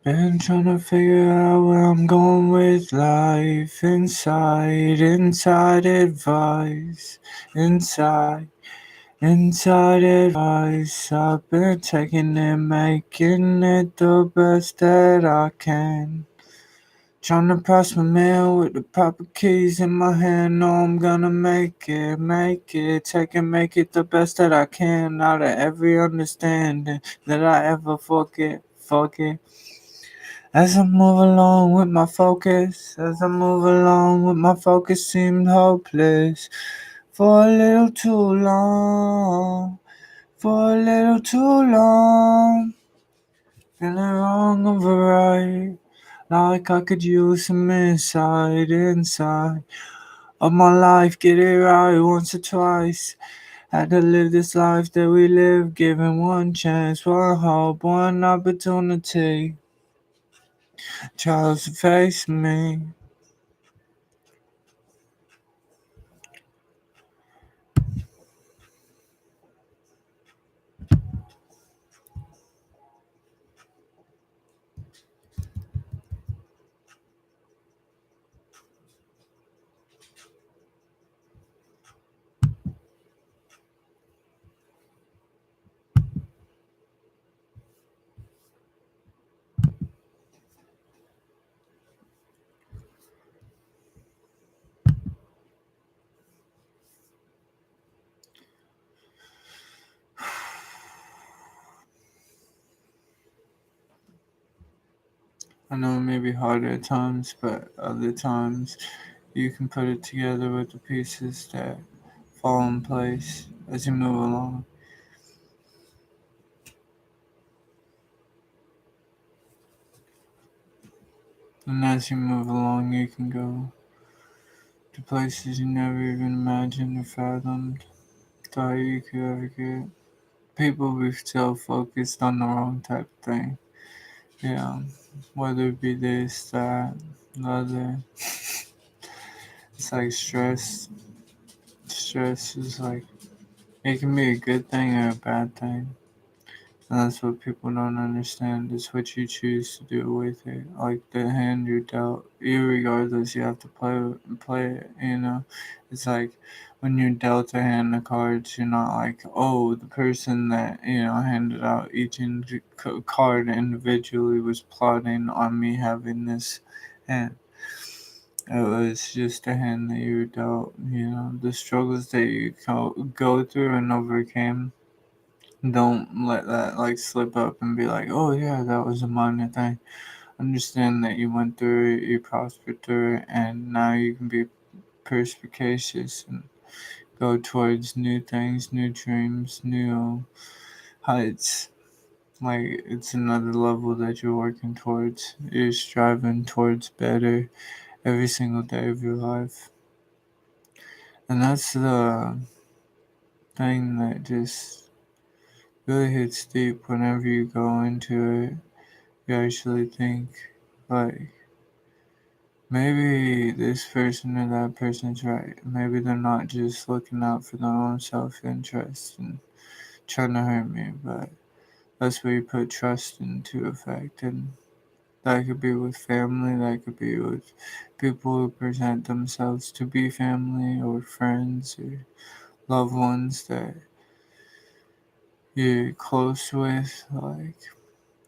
Been trying to figure out where I'm going with life. Inside advice. Inside advice. I've been taking it, making it the best that I can. Trying to pass my mail with the proper keys in my hand. Know I'm gonna make it. Take and make it the best that I can. Out of every understanding that I ever forget. As I move along with my focus, seemed hopeless for a little too long, for a little too long. Feeling wrong over right, like I could use some inside of my life. Get it right once or twice. Had to live this life that we live, given one chance, one hope, one opportunity. Trials to face me. I know it may be harder at times, but other times you can put it together with the pieces that fall in place as you move along. And as you move along, you can go to places you never even imagined or fathomed, thought you could ever get. People be so focused on the wrong type of thing. Yeah, whether it be this, that, the other. It's like stress. Stress is like, it can be a good thing or a bad thing. And that's what people don't understand. It's what you choose to do with it. Like the hand you're dealt, irregardless, you have to play it. You know, it's like when you're dealt a hand of cards, you're not like, oh, the person that handed out each card individually was plotting on me having this hand. It was just a hand that you were dealt. You know, the struggles that you go through and overcame, don't let that like slip up and be like, oh yeah, that was a minor thing. Understand that you went through it, you prospered through it, and now you can be perspicacious and go towards new things, new dreams, new heights. Like it's another level that you're working towards. You're striving towards better every single day of your life. And that's the thing that just really hits deep whenever you go into it. You actually think, like, maybe this person or that person's right. Maybe they're not just looking out for their own self interest and trying to hurt me, but that's where you put trust into effect. And that could be with family, that could be with people who present themselves to be family or friends or loved ones that you're close with. Like,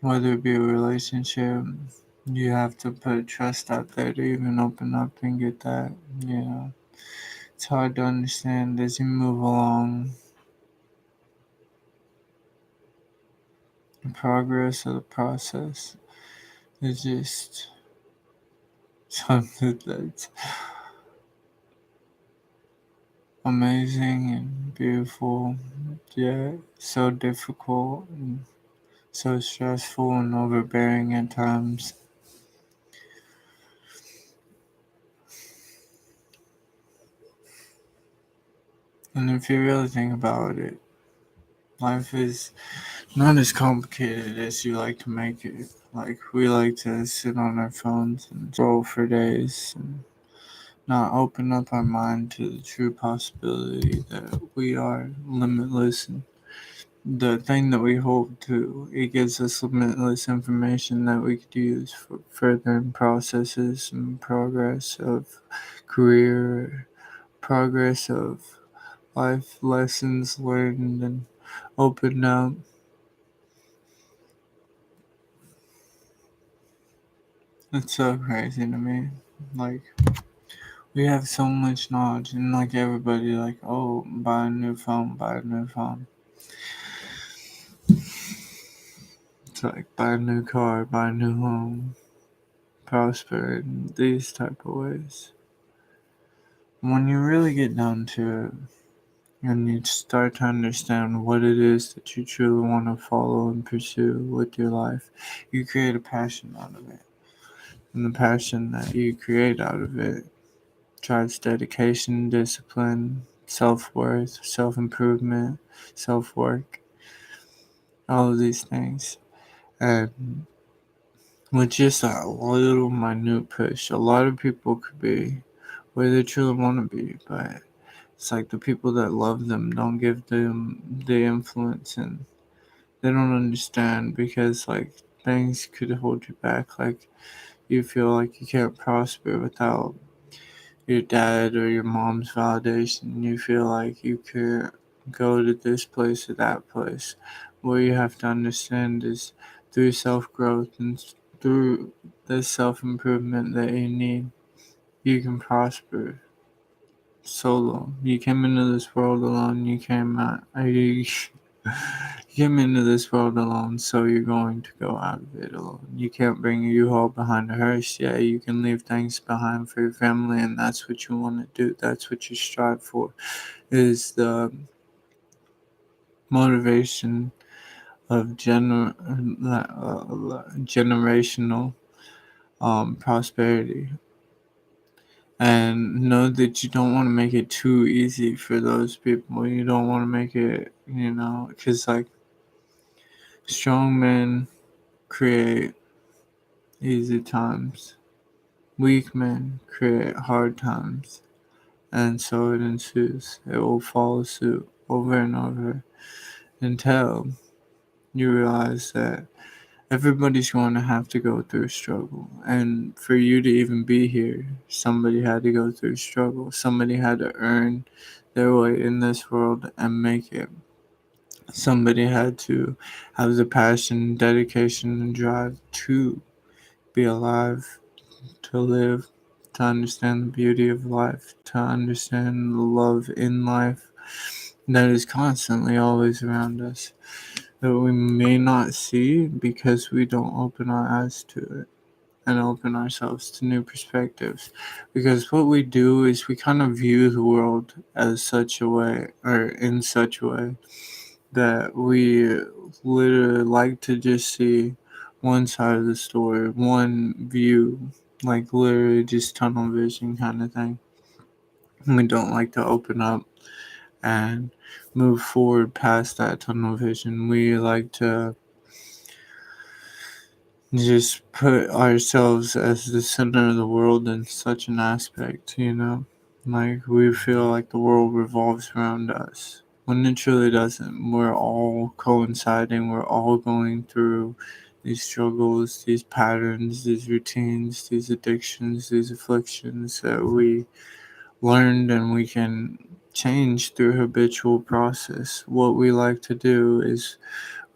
whether it be a relationship, you have to put trust out there to even open up and get that. You know, it's hard to understand as you move along. The progress of the process is just something that's amazing and beautiful, yet so difficult and so stressful and overbearing at times. And if you really think about it, life is not as complicated as you like to make it. Like, we like to sit on our phones and scroll for days and not open up our mind to the true possibility that we are limitless and the thing that we hold to, it gives us limitless information that we could use for furthering processes and progress of career, progress of life lessons learned and opened up. It's so crazy to me. Like, we have so much knowledge, and like everybody, like, oh, buy a new phone, buy a new phone. It's like buy a new car, buy a new home, prosper in these type of ways. When you really get down to it, and you start to understand what it is that you truly want to follow and pursue with your life, you create a passion out of it. And the passion that you create out of it drives dedication, discipline, self worth, self improvement, self work, all of these things. And with just a little minute push, a lot of people could be where they truly want to be, but it's like the people that love them don't give them the influence, and they don't understand because like things could hold you back. Like you feel like you can't prosper without your dad or your mom's validation. You feel like you could go to this place or that place. What you have to understand is through self growth and through the self improvement that you need, you can prosper solo. You came into this world alone. You came out. You came into this world alone, so you're going to go out of it alone. You can't bring a U-Haul behind a hearse. Yeah, you can leave things behind for your family, and that's what you want to do. That's what you strive for, is the motivation of generational prosperity. And know that you don't want to make it too easy for those people. You don't want to make it, because like strong men create easy times. Weak men create hard times, and so it ensues. It will follow suit over and over until you realize that everybody's going to have to go through struggle. And for you to even be here, somebody had to go through struggle. Somebody had to earn their way in this world and make it. Somebody had to have the passion, dedication, and drive to be alive, to live, to understand the beauty of life, to understand the love in life that is constantly always around us, that we may not see because we don't open our eyes to it and open ourselves to new perspectives. Because what we do is we kind of view the world as such a way, or in such a way, that we literally like to just see one side of the story, one view, like literally just tunnel vision kind of thing. We don't like to open up and move forward past that tunnel vision. We like to just put ourselves as the center of the world in such an aspect. Like we feel like the world revolves around us when it truly doesn't. We're all coinciding, we're all going through these struggles, these patterns, these routines, these addictions, these afflictions that we learned and we can change through habitual process. What we like to do is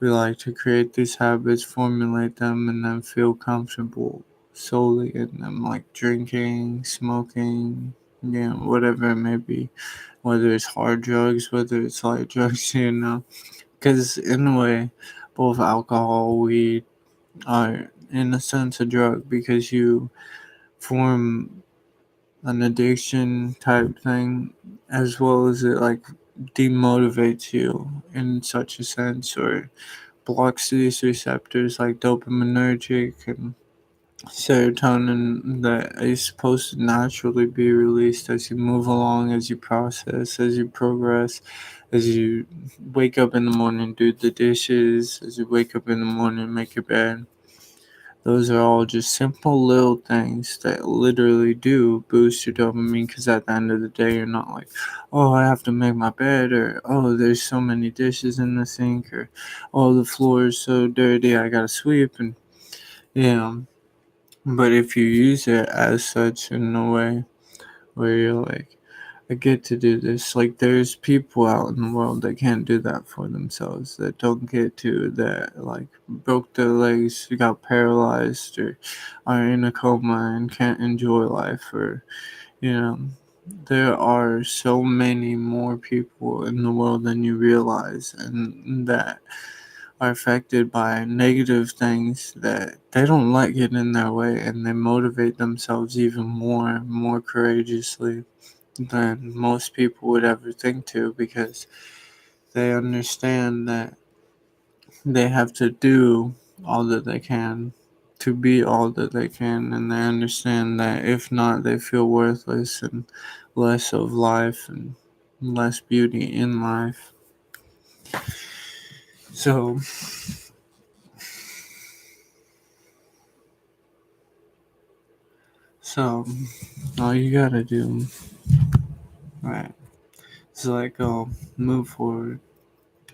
we like to create these habits, formulate them, and then feel comfortable solely in them, like drinking, smoking, whatever it may be, whether it's hard drugs, whether it's light drugs. Because in a way, both alcohol, weed are in a sense a drug because you form an addiction type thing, as well as it like demotivates you in such a sense, or blocks these receptors like dopaminergic and serotonin that is supposed to naturally be released as you move along, as you process, as you progress, as you wake up in the morning, do the dishes, as you wake up in the morning, make your bed. Those are all just simple little things that literally do boost your dopamine, because at the end of the day, you're not like, oh, I have to make my bed, or oh, there's so many dishes in the sink, or oh, the floor is so dirty, I gotta sweep. And, you know, but if you use it as such in a way where you're like, I get to do this. Like, there's people out in the world that can't do that for themselves, that don't get to, that like broke their legs, got paralyzed, or are in a coma and can't enjoy life, or, you know, there are so many more people in the world than you realize, and that are affected by negative things that they don't let get in their way, and they motivate themselves even more courageously than most people would ever think to, because they understand that they have to do all that they can to be all that they can, and they understand that if not, they feel worthless and less of life and less beauty in life. So, so all you gotta do, right, is like go move forward,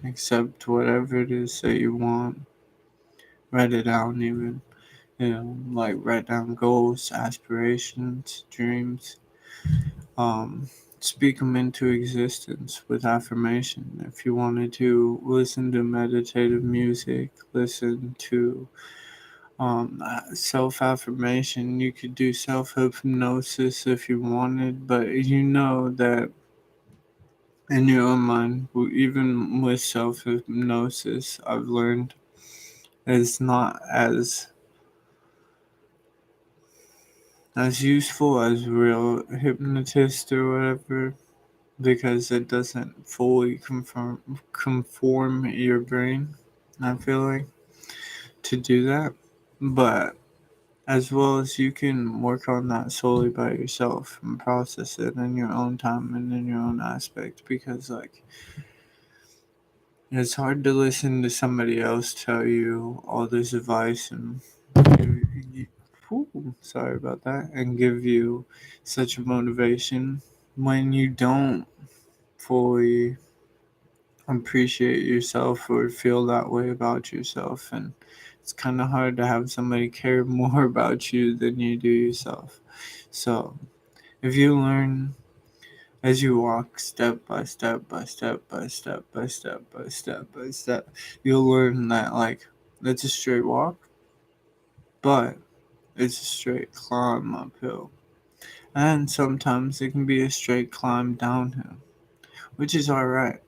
accept whatever it is that you want, write it down even. Like write down goals, aspirations, dreams. Um, Speak them into existence with affirmation. If you wanted to listen to meditative music, listen to self affirmation. You could do self hypnosis if you wanted, but you know that in your own mind, even with self hypnosis, I've learned it's not as useful as real hypnotist or whatever, because it doesn't fully conform your brain, I feel like, to do that. But as well as you can work on that solely by yourself and process it in your own time and in your own aspect, because like it's hard to listen to somebody else tell you all this advice and sorry about that, and give you such a motivation when you don't fully appreciate yourself or feel that way about yourself. And it's kind of hard to have somebody care more about you than you do yourself. So if you learn as you walk step by step by step by step by step by step by step, you'll learn that like it's a straight walk, but it's a straight climb uphill. And sometimes it can be a straight climb downhill, which is alright.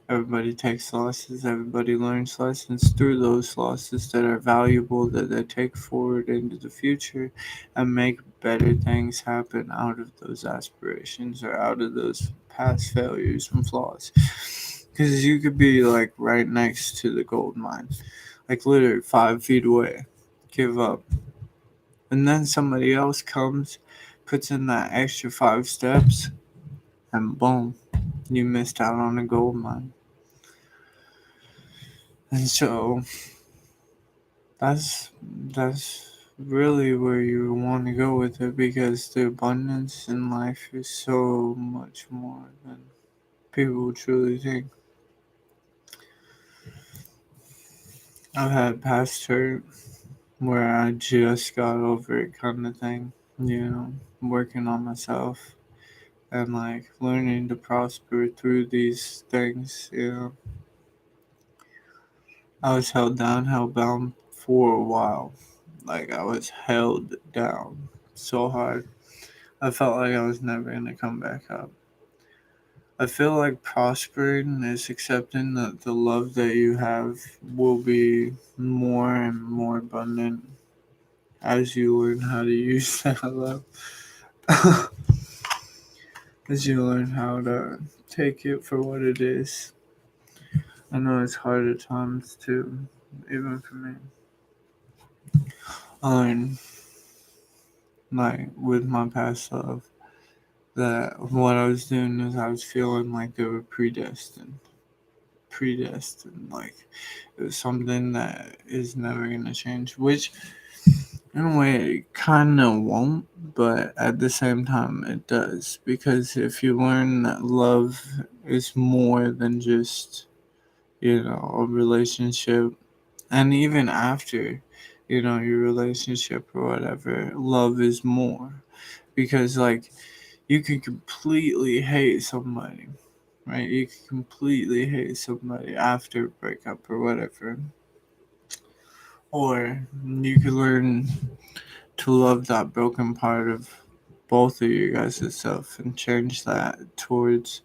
Everybody takes losses, everybody learns lessons through those losses that are valuable, that they take forward into the future and make better things happen out of those aspirations or out of those past failures and flaws. Because you could be like right next to the gold mine, like literally 5 feet away, give up. And then somebody else comes, puts in that extra 5 steps, and boom, you missed out on a gold mine. And so that's really where you want to go with it, because the abundance in life is so much more than people truly think. I've had past hurt where I just got over it kind of thing, working on myself and like learning to prosper through these things. I was held down, held bound for a while. Like I was held down so hard. I felt like I was never going to come back up. I feel like prospering is accepting that the love that you have will be more and more abundant as you learn how to use that love. As you learn how to take it for what it is. I know it's hard at times too, even for me. I learned, like, with my past love, that what I was doing is I was feeling like they were predestined. Predestined. Like, it was something that is never going to change. Which In a way, it kind of won't, but at the same time, it does. Because if you learn that love is more than just, a relationship, and even after, your relationship or whatever, love is more. Because, like, you can completely hate somebody, right? You can completely hate somebody after a breakup or whatever. Or you could learn to love that broken part of both of you guys' self and change that towards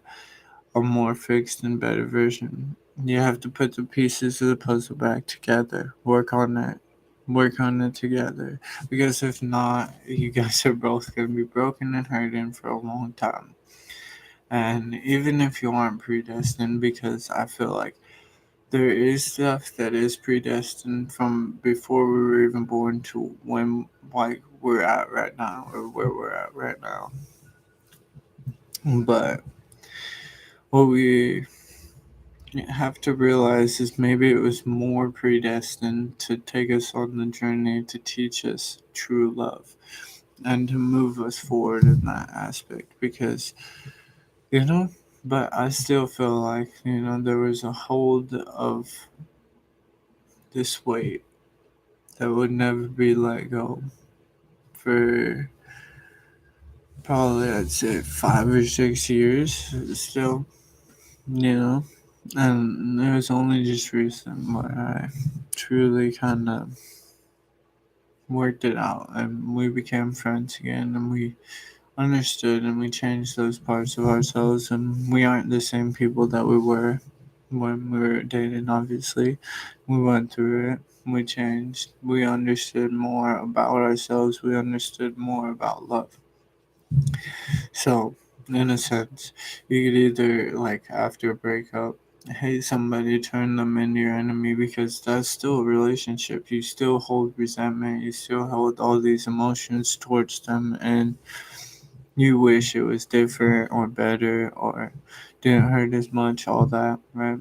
a more fixed and better version. You have to put the pieces of the puzzle back together, work on it together. Because if not, you guys are both going to be broken and hurting for a long time. And even if you aren't predestined, because I feel like there is stuff that is predestined from before we were even born to when, like, we're at right now or where we're at right now. But what we have to realize is maybe it was more predestined to take us on the journey to teach us true love and to move us forward in that aspect because, you know, but I still feel like, there was a hold of this weight that would never be let go for probably I'd say 5 or 6 years still, you know. And it was only just recent where I truly kind of worked it out and we became friends again and we understood and we changed those parts of ourselves and we aren't the same people that we were when we were dating, obviously. We went through it, we changed, we understood more about ourselves, we understood more about love. So, in a sense, you could either, like, after a breakup, hate somebody, turn them into your enemy because that's still a relationship. You still hold resentment, you still hold all these emotions towards them, and you wish it was different or better or didn't hurt as much, all that, right?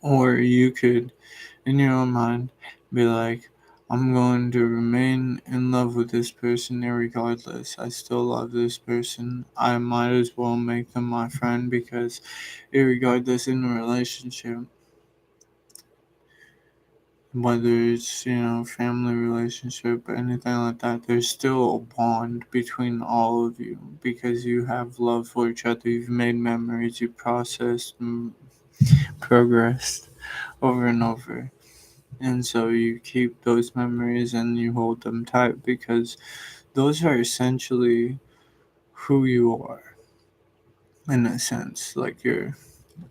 Or you could, in your own mind, be like, I'm going to remain in love with this person regardless. I still love this person. I might as well make them my friend because, regardless in a relationship, whether it's, family relationship, anything like that, there's still a bond between all of you because you have love for each other. You've made memories, you processed and progressed over and over. And so you keep those memories and you hold them tight because those are essentially who you are in a sense, like your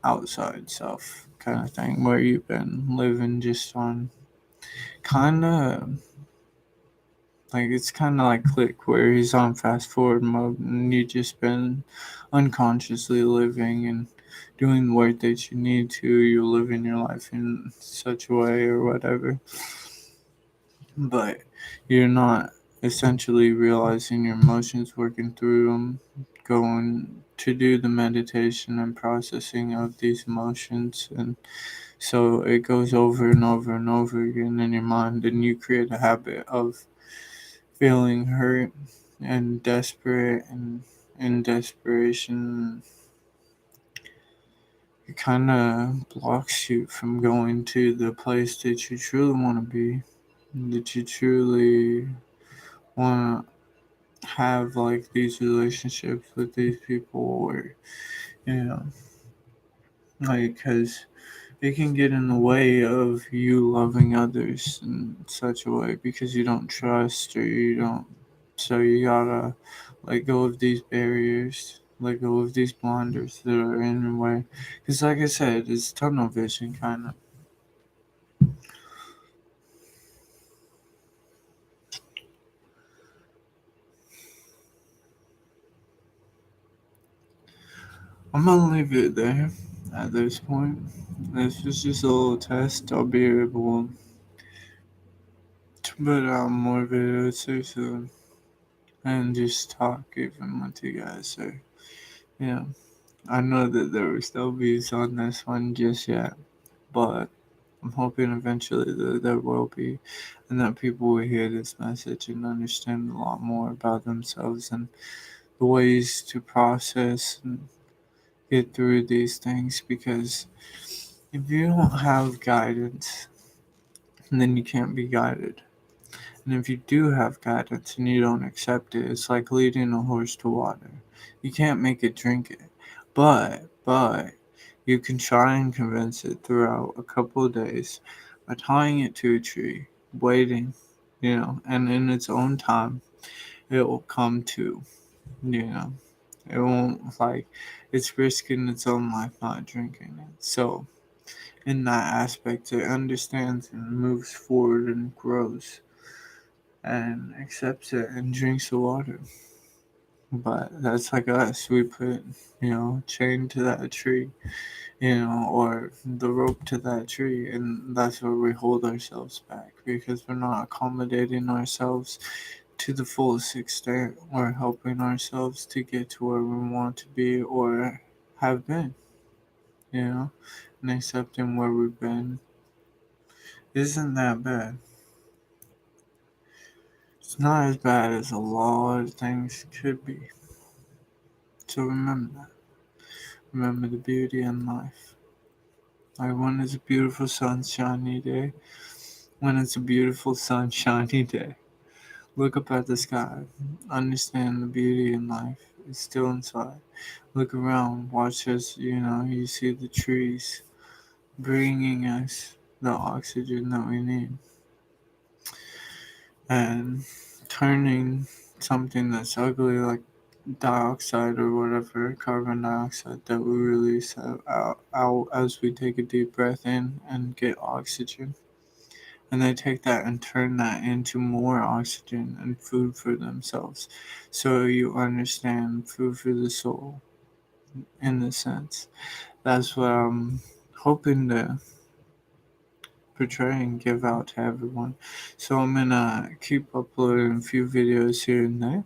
outside self kind of thing, where you've been living just on kind of like it's kind of like Click, where he's on fast forward mode and you just been unconsciously living and doing the work that you need to. You're living your life in such a way or whatever, but you're not essentially realizing your emotions, working through them, going to do the meditation and processing of these emotions. And so it goes over and over and over again in your mind, and you create a habit of feeling hurt and desperate, and in desperation, it kind of blocks you from going to the place that you truly want to be, that you truly want to have, like, these relationships with these people, or, you know, like, because it can get in the way of you loving others in such a way because you don't trust or you don't. So you gotta let go of these barriers, let go of these blinders that are in your way. Because, like I said, it's tunnel vision, kind of. I'm gonna leave it there at this point. This was just a little test. I'll be able to put out more videos too soon and just talk even with you guys. So, yeah. I know that there were still views on this one just yet, but I'm hoping eventually that there will be, and that people will hear this message and understand a lot more about themselves and the ways to process and get through these things. Because if you don't have guidance, then you can't be guided. And if you do have guidance and you don't accept it, it's like leading a horse to water. You can't make it drink it. But you can try and convince it throughout a couple of days by tying it to a tree, waiting, and in its own time, it will come to, you know. It won't, like, it's risking its own life not drinking it. So, in that aspect, it understands and moves forward and grows and accepts it and drinks the water. But that's like us. We put, chain to that tree, or the rope to that tree, and that's where we hold ourselves back because we're not accommodating ourselves to the fullest extent or helping ourselves to get to where we want to be or have been, and accepting where we've been isn't that bad. It's not as bad as a lot of things could be. So remember that. Remember the beauty in life. Like when it's a beautiful sunshiny day, when it's a beautiful sunshiny day, look up at the sky. Understand the beauty in life is still inside. Look around. Watch as, you see the trees bringing us the oxygen that we need. And turning something that's ugly like dioxide or whatever, carbon dioxide that we release out as we take a deep breath in and get oxygen. And they take that and turn that into more oxygen and food for themselves. So you understand food for the soul in the sense. That's what I'm hoping to portray and give out to everyone. So I'm gonna keep uploading a few videos here and there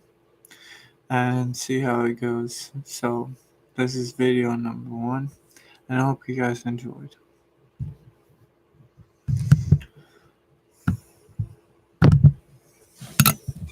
and see how it goes. So this is video number 1, and I hope you guys enjoyed.